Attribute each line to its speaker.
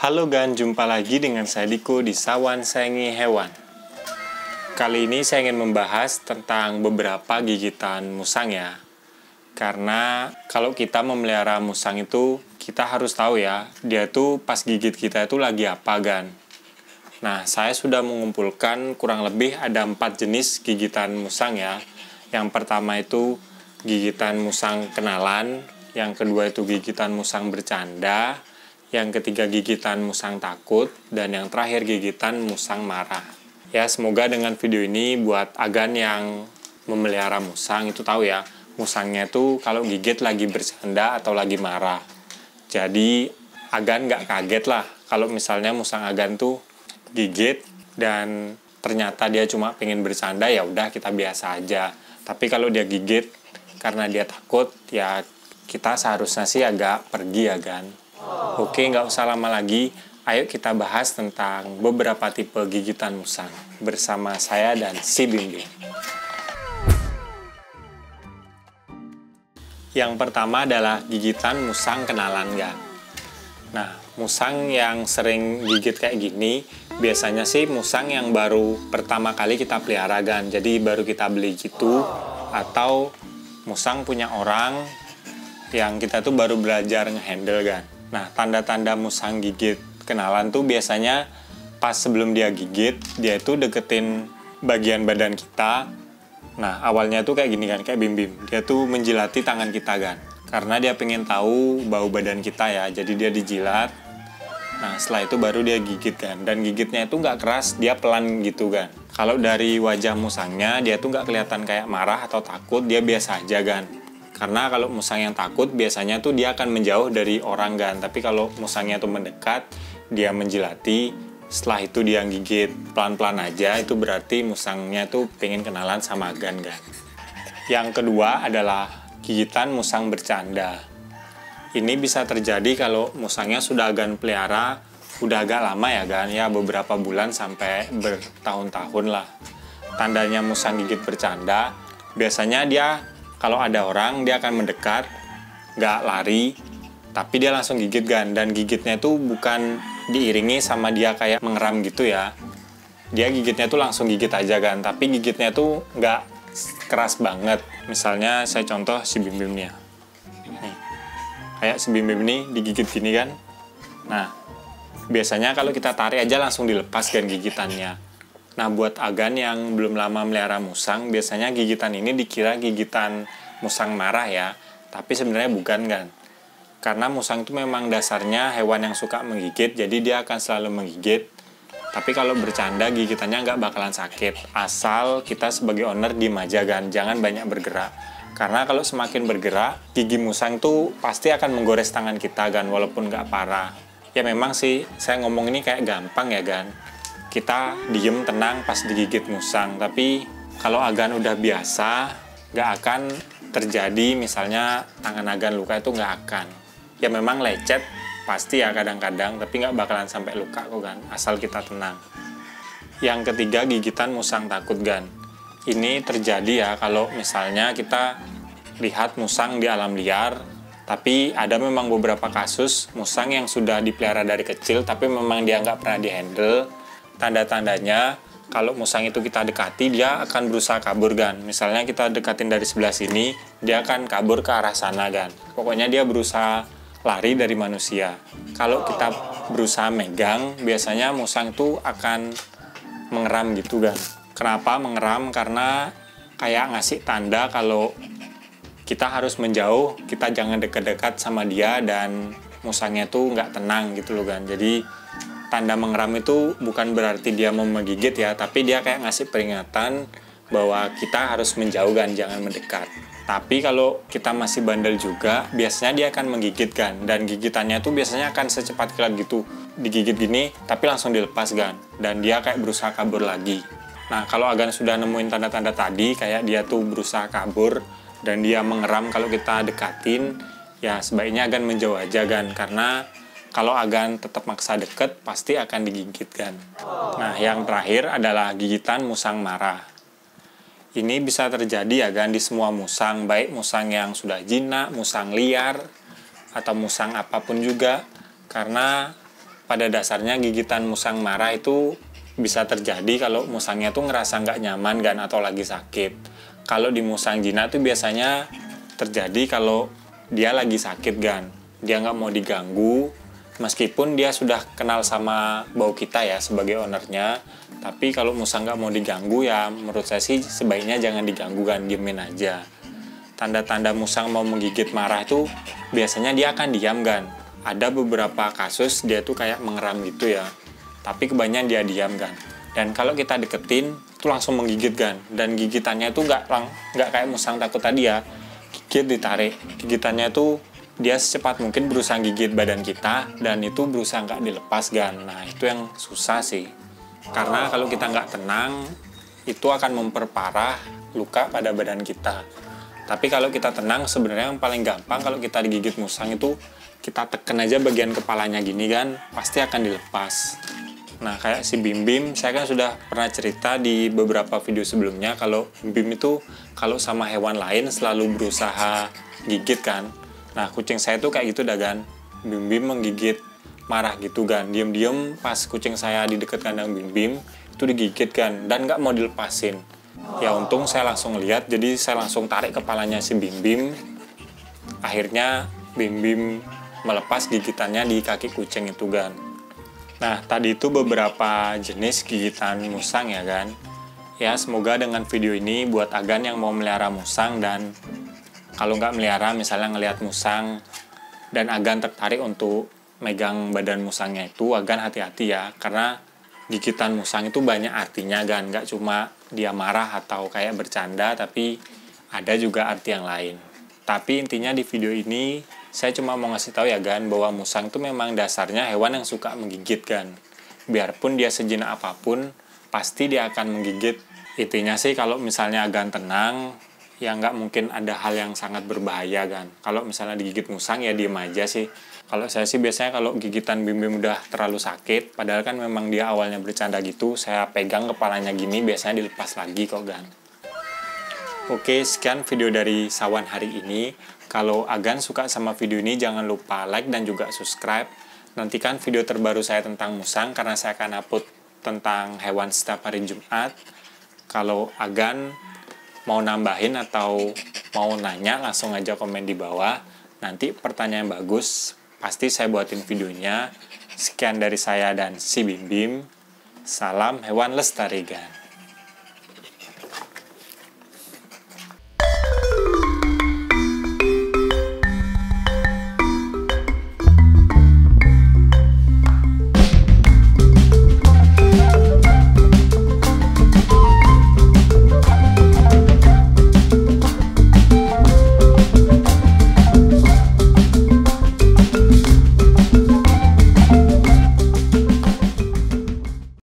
Speaker 1: Halo Gan, jumpa lagi dengan saya Diko di Sawan Sayangi Hewan. Kali ini saya ingin membahas tentang beberapa gigitan musang ya. Karena kalau kita memelihara musang itu, kita harus tahu ya, dia tuh pas gigit kita itu lagi apa Gan. Nah, saya sudah mengumpulkan kurang lebih ada 4 jenis gigitan musang ya. Yang pertama itu gigitan musang kenalan, yang kedua itu gigitan musang bercanda, yang ketiga gigitan musang takut, dan yang terakhir gigitan musang marah. Ya, semoga dengan video ini buat Agan yang memelihara musang itu tahu ya, musangnya itu kalau gigit lagi bercanda atau lagi marah. Jadi Agan nggak kaget lah kalau misalnya musang Agan tuh gigit dan ternyata dia cuma pengen bercanda, ya udah kita biasa aja. Tapi kalau dia gigit karena dia takut, ya kita seharusnya sih agak pergi ya Gan. Oke, nggak usah lama lagi, ayo kita bahas tentang beberapa tipe gigitan musang bersama saya dan si Bim Bim. Yang pertama adalah gigitan musang kenalan Gan. Nah, musang yang sering gigit kayak gini biasanya sih musang yang baru pertama kali kita pelihara Gan. Jadi baru kita beli gitu, atau musang punya orang yang kita tuh baru belajar ngehandle Gan. Nah, tanda-tanda musang gigit kenalan tuh biasanya pas sebelum dia gigit, dia itu deketin bagian badan kita. Nah, awalnya tuh kayak gini kan, kayak Bim Bim. Dia tuh menjilati tangan kita Gan. Karena dia pengen tahu bau badan kita ya, jadi dia dijilat. Nah, setelah itu baru dia gigit kan. Dan gigitnya itu nggak keras, dia pelan gitu kan. Kalau dari wajah musangnya, dia tuh nggak kelihatan kayak marah atau takut, dia biasa aja kan. Karena kalau musang yang takut, biasanya tuh dia akan menjauh dari orang kan. Tapi kalau musangnya tuh mendekat, dia menjilati, setelah itu dia gigit pelan-pelan aja, itu berarti musangnya tuh pengen kenalan sama Gan kan. Yang kedua adalah gigitan musang bercanda. Ini bisa terjadi kalau musangnya sudah Gan pelihara udah agak lama ya Gan, ya beberapa bulan sampai bertahun-tahun lah. Tandanya musang gigit bercanda, biasanya dia kalau ada orang dia akan mendekat, nggak lari, tapi dia langsung gigit Gan. Dan gigitnya itu bukan diiringi sama dia kayak mengeram gitu ya. Dia gigitnya tuh langsung gigit aja Gan, tapi gigitnya tuh nggak keras banget. Misalnya saya contoh si Bim Bim nih ya. Nih, kayak si Bim Bim ini digigit gini kan. Nah, biasanya kalau kita tarik aja langsung dilepas kan gigitannya. Nah, buat Agan yang belum lama melihara musang, biasanya gigitan ini dikira gigitan musang marah ya. Tapi sebenarnya bukan kan. Karena musang itu memang dasarnya hewan yang suka menggigit, jadi dia akan selalu menggigit. Tapi kalau bercanda gigitannya nggak bakalan sakit, asal kita sebagai owner diem aja kan, jangan banyak bergerak. Karena kalau semakin bergerak, gigi musang tuh pasti akan menggores tangan kita kan, walaupun nggak parah. Ya memang sih, saya ngomong ini kayak gampang ya kan. Kita diem tenang pas digigit musang, tapi kalau Agan udah biasa, nggak akan terjadi misalnya tangan Agan luka, itu nggak akan. Ya memang lecet, pasti ya kadang-kadang, tapi nggak bakalan sampai luka kok Gan, asal kita tenang. Yang ketiga, gigitan musang takut Gan. Ini terjadi ya kalau misalnya kita lihat musang di alam liar, tapi ada memang beberapa kasus musang yang sudah dipelihara dari kecil, tapi memang dia nggak pernah dihandle. Tanda-tandanya kalau musang itu kita dekati, dia akan berusaha kabur Gan. Misalnya kita dekatin dari sebelah sini, dia akan kabur ke arah sana Gan. Pokoknya dia berusaha lari dari manusia. Kalau kita berusaha megang, biasanya musang tuh akan mengeram gitu Gan. Kenapa mengeram? Karena kayak ngasih tanda kalau kita harus menjauh, kita jangan dekat-dekat sama dia, dan musangnya tuh nggak tenang gitu loh Gan. Jadi tanda mengeram itu bukan berarti dia mau menggigit ya, tapi dia kayak ngasih peringatan bahwa kita harus menjauh Gan, jangan mendekat. Tapi kalau kita masih bandel juga, biasanya dia akan menggigit Gan. Dan gigitannya tuh biasanya akan secepat kilat gitu. Digigit gini, tapi langsung dilepas Gan. Dan dia kayak berusaha kabur lagi. Nah, kalau Agan sudah nemuin tanda-tanda tadi, kayak dia tuh berusaha kabur, dan dia mengeram kalau kita dekatin, ya sebaiknya Agan menjauh aja Gan. Karena kalau Agan tetap maksa deket, pasti akan digigit Gan. Nah, yang terakhir adalah gigitan musang marah. Ini bisa terjadi ya Gan di semua musang, baik musang yang sudah jinak, musang liar, atau musang apapun juga. Karena pada dasarnya gigitan musang marah itu bisa terjadi kalau musangnya tuh ngerasa nggak nyaman kan atau lagi sakit. Kalau di musang jinak tuh biasanya terjadi kalau dia lagi sakit kan. Dia nggak mau diganggu, meskipun dia sudah kenal sama bau kita ya sebagai ownernya. Tapi kalau musang nggak mau diganggu ya menurut saya sih sebaiknya jangan diganggu kan, diemin aja. Tanda-tanda musang mau menggigit marah itu biasanya dia akan diam kan. Ada beberapa kasus dia tuh kayak mengeram gitu ya, tapi kebanyakan dia diam kan. Dan kalau kita deketin itu langsung menggigit kan, dan gigitannya tuh nggak kayak musang takut tadi ya, gigit ditarik. Gigitannya tuh dia secepat mungkin berusaha gigit badan kita, dan itu berusaha nggak dilepas kan. Nah itu yang susah sih, karena kalau kita nggak tenang itu akan memperparah luka pada badan kita. Tapi kalau kita tenang, sebenarnya yang paling gampang kalau kita digigit musang itu kita tekan aja bagian kepalanya gini kan, pasti akan dilepas. Nah kayak si Bim Bim, saya kan sudah pernah cerita di beberapa video sebelumnya kalau Bim itu kalau sama hewan lain selalu berusaha gigit kan. Nah kucing saya tuh kayak gitu dah kan, Bim Bim menggigit marah gitu kan, diem-diem pas kucing saya di dekat kandang Bim Bim itu digigit kan, dan nggak mau dilepasin. Ya untung saya langsung lihat, jadi saya langsung tarik kepalanya si Bim Bim. Akhirnya Bim Bim melepas gigitannya di kaki kucing itu kan. Nah tadi itu beberapa jenis gigitan musang ya kan. Ya semoga dengan video ini buat Agan yang mau melihara musang, dan kalau nggak melihara misalnya ngelihat musang dan Agan tertarik untuk megang badan musangnya itu, Agan hati-hati ya, karena gigitan musang itu banyak artinya kan, nggak cuma dia marah atau kayak bercanda, tapi ada juga arti yang lain. Tapi intinya di video ini saya cuma mau ngasih tahu ya kan, bahwa musang itu memang dasarnya hewan yang suka menggigit kan. Biarpun dia sejinak apapun, pasti dia akan menggigit. Intinya sih kalau misalnya Agan tenang, ya nggak mungkin ada hal yang sangat berbahaya kan. Kalau misalnya digigit musang ya diem aja sih. Kalau saya sih biasanya kalau gigitan Bim Bim udah terlalu sakit, padahal kan memang dia awalnya bercanda gitu, saya pegang kepalanya gini biasanya dilepas lagi kok kan. Oke, sekian video dari Sawan hari ini. Kalau Agan suka sama video ini jangan lupa like dan juga subscribe. Nantikan video terbaru saya tentang musang karena saya akan upload tentang hewan setiap hari Jumat. Kalau Agan mau nambahin atau mau nanya langsung aja komen di bawah. Nanti pertanyaan bagus pasti saya buatin videonya. Sekian dari saya dan si Bim Bim. Salam hewan lestari gan.